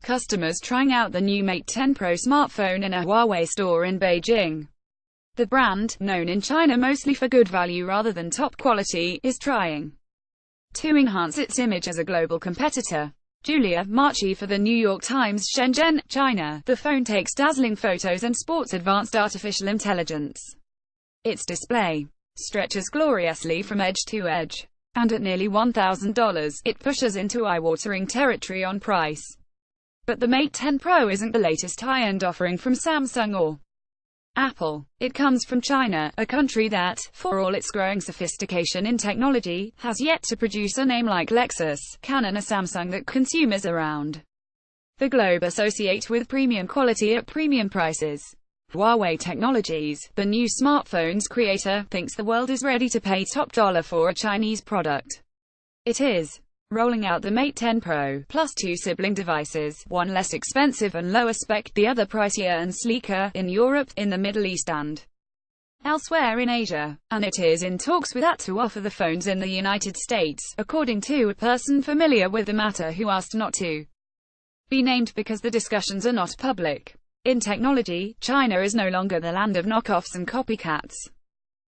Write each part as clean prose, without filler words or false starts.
customers trying out the new Mate 10 Pro smartphone in a Huawei store in Beijing. The brand, known in China mostly for good value rather than top quality, is trying to enhance its image as a global competitor. Giulia Marchi for the New York Times SHENZHEN, China. The phone takes dazzling photos and sports advanced artificial intelligence. Its display stretches gloriously from edge to edge. And at nearly $1,000, it pushes into eye-watering territory on price. But the Mate 10 Pro isn't the latest high-end offering from Samsung or Apple. It comes from China, a country that, for all its growing sophistication in technology, has yet to produce a name like Lexus, Canon or Samsung that consumers around the globe associate with premium quality at premium prices. Huawei Technologies, the new smartphone's creator, thinks the world is ready to pay top dollar for a Chinese product. It is rolling out the Mate 10 Pro, plus two sibling devices, one less expensive and lower spec, the other pricier and sleeker, in Europe, in the Middle East and elsewhere in Asia. And it is in talks with that to offer the phones in the United States, according to a person familiar with the matter who asked not to be named because the discussions are not public. In technology, China is no longer the land of knockoffs and copycats.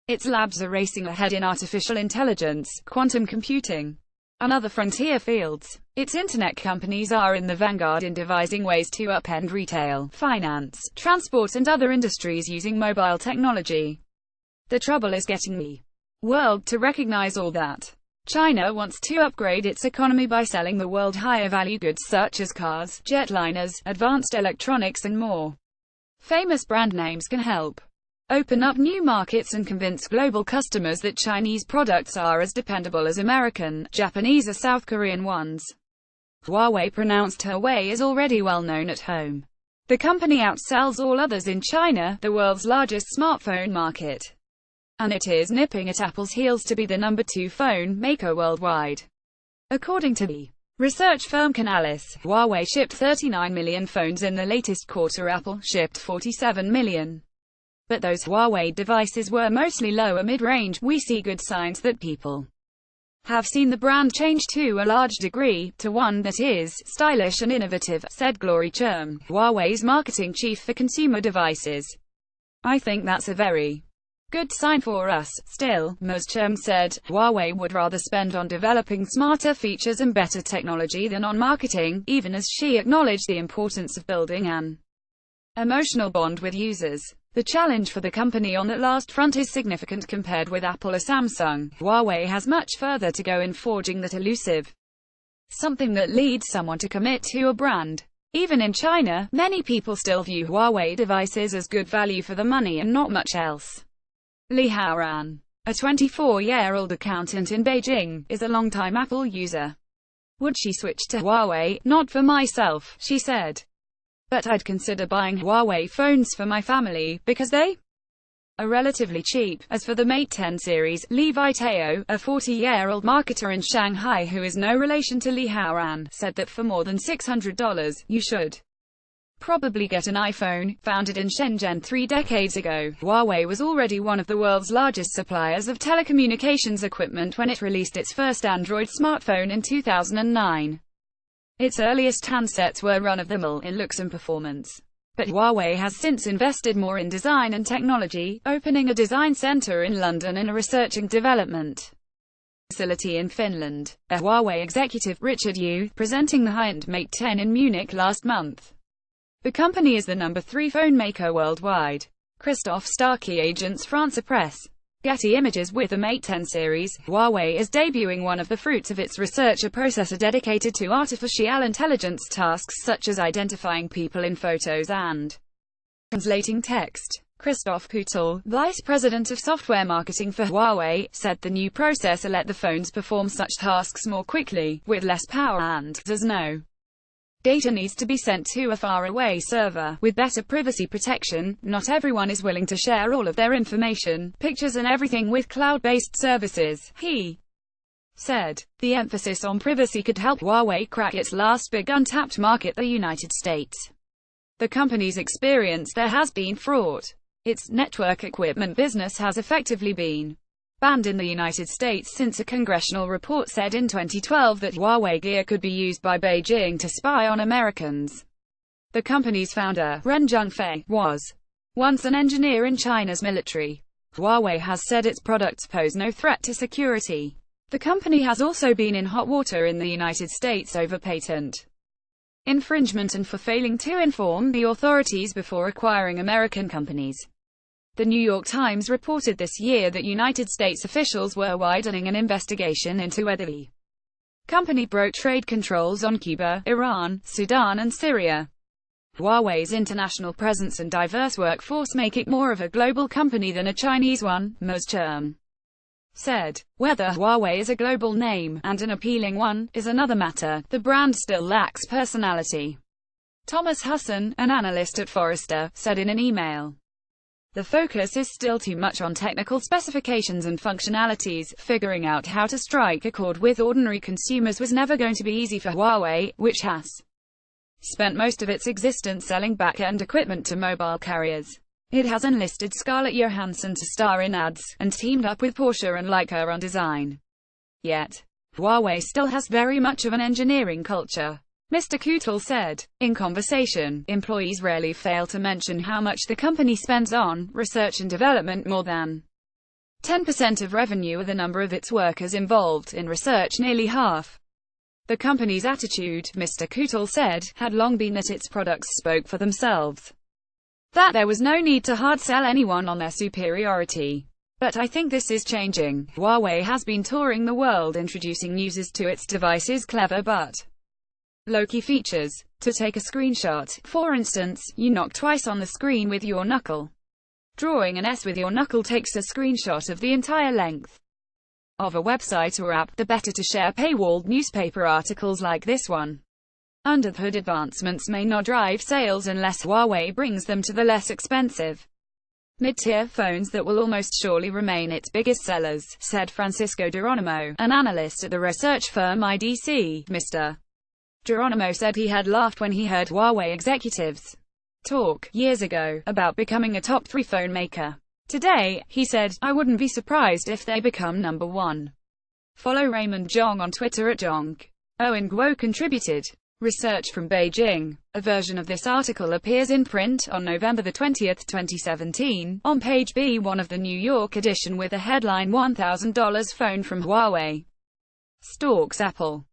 Its labs are racing ahead in artificial intelligence, quantum computing, and other frontier fields. Its internet companies are in the vanguard in devising ways to upend retail, finance, transport and other industries using mobile technology. The trouble is getting the world to recognize all that. China wants to upgrade its economy by selling the world higher value goods such as cars, jetliners, advanced electronics and more. Famous brand names can help open up new markets and convince global customers that Chinese products are as dependable as American, Japanese or South Korean ones. Huawei pronounced Huawei is already well known at home. The company outsells all others in China, the world's largest smartphone market. And it is nipping at Apple's heels to be the number 2 phone maker worldwide. According to the research firm Canon, Huawei shipped 39 million phones in the latest quarter. Apple shipped 47 million. But those Huawei devices were mostly lower mid-range. We see good signs that people have seen the brand change to a large degree, to one that is stylish and innovative, said Glory Cherm, Huawei's marketing chief for consumer devices. I think that's a very good sign for us. Still, Ms. Cherm said, Huawei would rather spend on developing smarter features and better technology than on marketing, even as she acknowledged the importance of building an emotional bond with users. The challenge for the company on that last front is significant compared with Apple or Samsung. Huawei has much further to go in forging that elusive something that leads someone to commit to a brand. Even in China, many people still view Huawei devices as good value for the money and not much else. Li Haoran, a 24-year-old accountant in Beijing, is a longtime Apple user. Would she switch to Huawei? Not for myself, she said. But I'd consider buying Huawei phones for my family, because they are relatively cheap. As for the Mate 10 series, Li Vitao, a 40-year-old marketer in Shanghai who is no relation to Li Haoran, said that for more than $600, you should probably get an iPhone. Founded in Shenzhen 3 decades ago, Huawei was already one of the world's largest suppliers of telecommunications equipment when it released its first Android smartphone in 2009. Its earliest handsets were run-of-the-mill in looks and performance. But Huawei has since invested more in design and technology, opening a design center in London and a research and development facility in Finland. A Huawei executive, Richard Yu, presenting the high-end Mate 10 in Munich last month. The company is the number 3 phone maker worldwide. Christophe Starkey, Agence France Presse. Getty Images. With the Mate 10 series, Huawei is debuting one of the fruits of its research, a processor dedicated to artificial intelligence tasks such as identifying people in photos and translating text. Christophe Coutel, vice president of software marketing for Huawei, said the new processor let the phones perform such tasks more quickly, with less power and, as no data needs to be sent to a faraway server. With better privacy protection, not everyone is willing to share all of their information, pictures and everything with cloud-based services, he said. The emphasis on privacy could help Huawei crack its last big untapped market, the United States. The company's experience there has been fraught. Its network equipment business has effectively been banned in the United States since a congressional report said in 2012 that Huawei gear could be used by Beijing to spy on Americans. The company's founder, Ren Zhengfei, was once an engineer in China's military. Huawei has said its products pose no threat to security. The company has also been in hot water in the United States over patent infringement and for failing to inform the authorities before acquiring American companies. The New York Times reported this year that United States officials were widening an investigation into whether the company broke trade controls on Cuba, Iran, Sudan and Syria. Huawei's international presence and diverse workforce make it more of a global company than a Chinese one, Ms. Chen said. Whether Huawei is a global name, and an appealing one, is another matter. The brand still lacks personality. Thomas Husson, an analyst at Forrester, said in an email. The focus is still too much on technical specifications and functionalities. Figuring out how to strike a chord with ordinary consumers was never going to be easy for Huawei, which has spent most of its existence selling back-end equipment to mobile carriers. It has enlisted Scarlett Johansson to star in ads, and teamed up with Porsche and Leica on design. Yet, Huawei still has very much of an engineering culture, Mr. Kootel said. In conversation, employees rarely fail to mention how much the company spends on research and development. More than 10% of revenue are the number of its workers involved in research, nearly half. The company's attitude, Mr. Kootel said, had long been that its products spoke for themselves, that there was no need to hard sell anyone on their superiority. But I think this is changing. Huawei has been touring the world introducing uses to its devices, clever but low-key features. To take a screenshot, for instance, you knock twice on the screen with your knuckle. Drawing an S with your knuckle takes a screenshot of the entire length of a website or app. The better to share paywalled newspaper articles like this one. Under the hood, advancements may not drive sales unless Huawei brings them to the less expensive mid-tier phones that will almost surely remain its biggest sellers, said Francisco Geronimo, an analyst at the research firm IDC. Mr. Geronimo said he had laughed when he heard Huawei executives talk, years ago, about becoming a top 3 phone maker. Today, he said, I wouldn't be surprised if they become number 1. Follow Raymond Zhong on Twitter at Zhong. Owen Guo contributed. Research from Beijing. A version of this article appears in print on November 20, 2017, on page B1 of the New York edition with the headline $1,000 phone from Huawei stalks Apple.